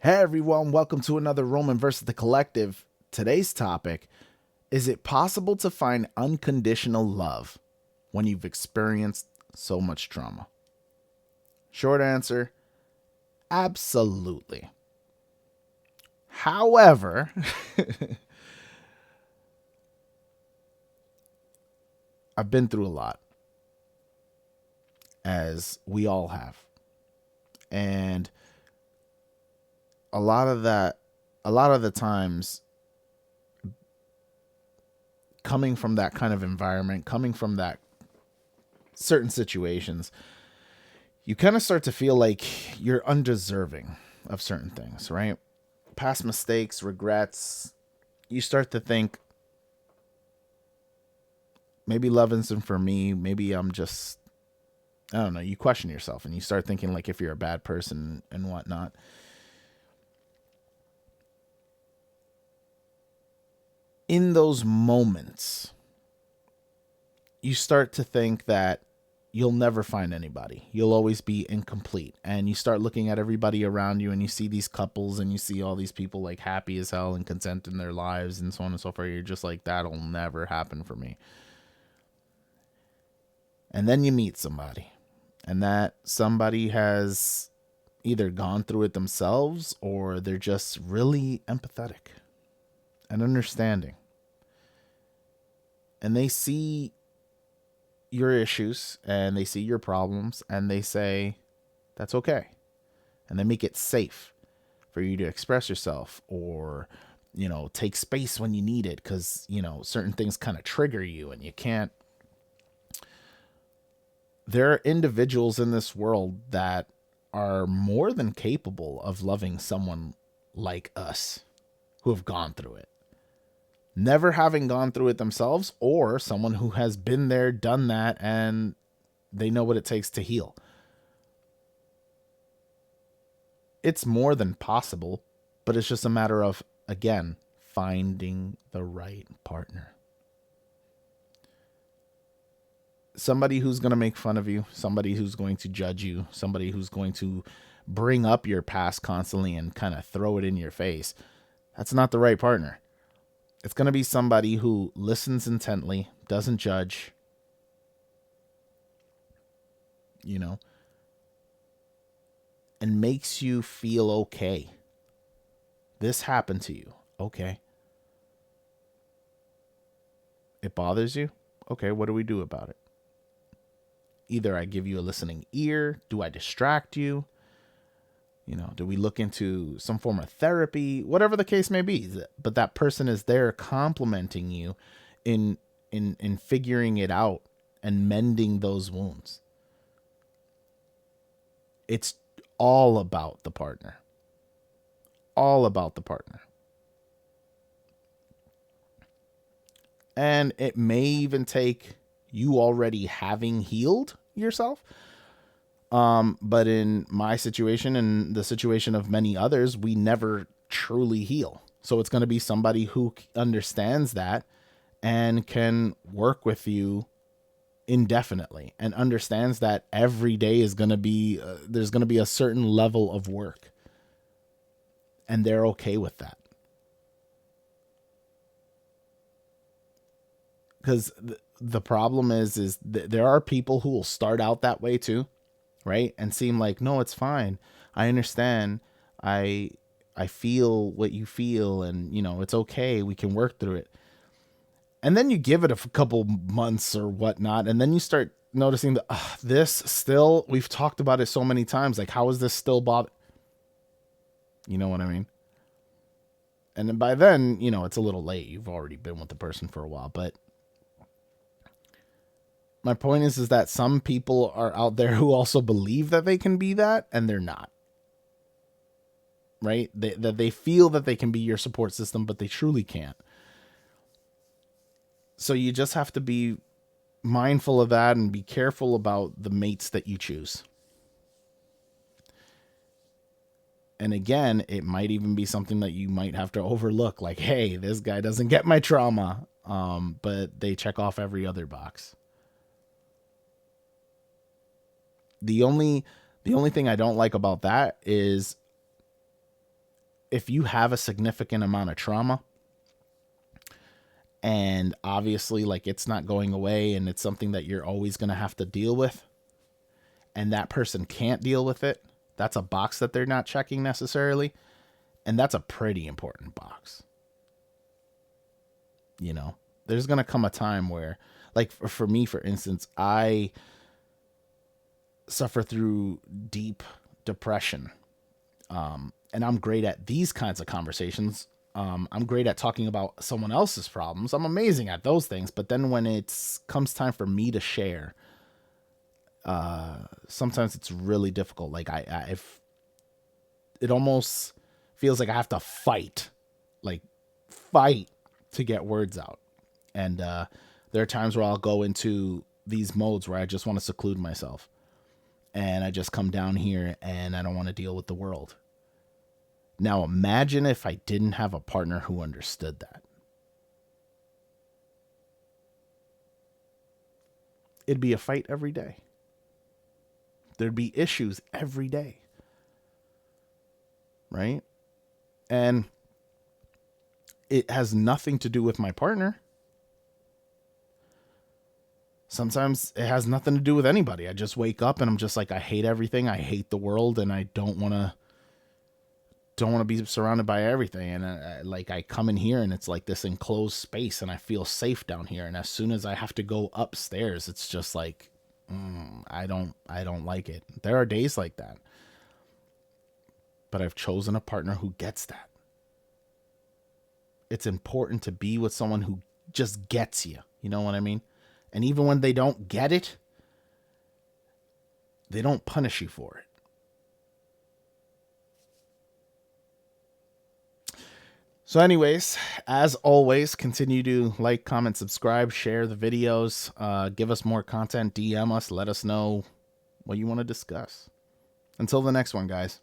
Hey everyone, welcome to another Romanvs The Collective. Today's topic: is it possible to find unconditional love when you've experienced so much trauma? Short answer: absolutely. However, I've been through a lot, as we all have. And a lot of that, a lot of the times, coming from that kind of environment, coming from that certain situations, you kind of start to feel like you're undeserving of certain things, right? Past mistakes, regrets. You start to think maybe love isn't for me. Maybe I'm just, I don't know. You question yourself and you start thinking like if you're a bad person and whatnot. In those moments, you start to think that you'll never find anybody. You'll always be incomplete. And you start looking at everybody around you and you see these couples and you see all these people like happy as hell and content in their lives and so on and so forth. You're just like, that'll never happen for me. And then you meet somebody, and that somebody has either gone through it themselves or they're just really empathetic and understanding. And they see your issues and they see your problems and they say, that's okay. And they make it safe for you to express yourself or, take space when you need it because, certain things kind of trigger you and you can't. There are individuals in this world that are more than capable of loving someone like us who have gone through it. Never having gone through it themselves, or someone who has been there, done that, and they know what it takes to heal. It's more than possible, but it's just a matter of, again, finding the right partner. Somebody who's going to make fun of you, somebody who's going to judge you, somebody who's going to bring up your past constantly and kind of throw it in your face, that's not the right partner. It's going to be somebody who listens intently, doesn't judge, you know, and makes you feel okay. This happened to you. Okay. It bothers you. Okay, what do we do about it? Either I give you a listening ear, do I distract you? Do we look into some form of therapy? Whatever the case may be, but that person is there complimenting you in in figuring it out and mending those wounds. It's all about the partner. All about the partner. And it may even take you already having healed yourself. But in my situation and the situation of many others, we never truly heal. So it's going to be somebody who understands that and can work with you indefinitely and understands that every day is going to be, there's going to be a certain level of work. And they're okay with that. Because the problem is there are people who will start out that way too, right? And seem like, no, it's fine. I understand. I I feel what you feel, and it's okay. We can work through it. And then you give it a couple months or whatnot, and then you start noticing that this still. We've talked about it so many times. Like, how is this still bother? You know what I mean? And then by then, it's a little late. You've already been with the person for a while, but my point is that some people are out there who also believe that they can be that and they're not, right? That they feel that they can be your support system, but they truly can't. So you just have to be mindful of that and be careful about the mates that you choose. And again, it might even be something that you might have to overlook, like, hey, this guy doesn't get my trauma, but they check off every other box. The only the only thing I don't like about that is if you have a significant amount of trauma, and obviously like it's not going away and it's something that you're always going to have to deal with, and that person can't deal with it, that's a box that they're not checking necessarily, and that's a pretty important box. You know, there's going to come a time where, like for me, for instance, I suffer through deep depression. And I'm great at these kinds of conversations. I'm great at talking about someone else's problems. I'm amazing at those things. But then when it comes time for me to share, sometimes it's really difficult. Like if it almost feels like I have to like fight to get words out. And there are times where I'll go into these modes where I just want to seclude myself, and I just come down here and I don't want to deal with the world. Now imagine if I didn't have a partner who understood that. It'd be a fight every day. There'd be issues every day. Right? And it has nothing to do with my partner. Sometimes it has nothing to do with anybody. I just wake up and I'm just like, I hate everything. I hate the world, and I don't want to be surrounded by everything. And I come in here and it's like this enclosed space, and I feel safe down here. And as soon as I have to go upstairs, it's just like, I don't like it. There are days like that, but I've chosen a partner who gets that. It's important to be with someone who just gets you. You know what I mean? And even when they don't get it, they don't punish you for it. So anyways, as always, continue to like, comment, subscribe, share the videos, give us more content, DM us, let us know what you want to discuss. Until the next one, guys.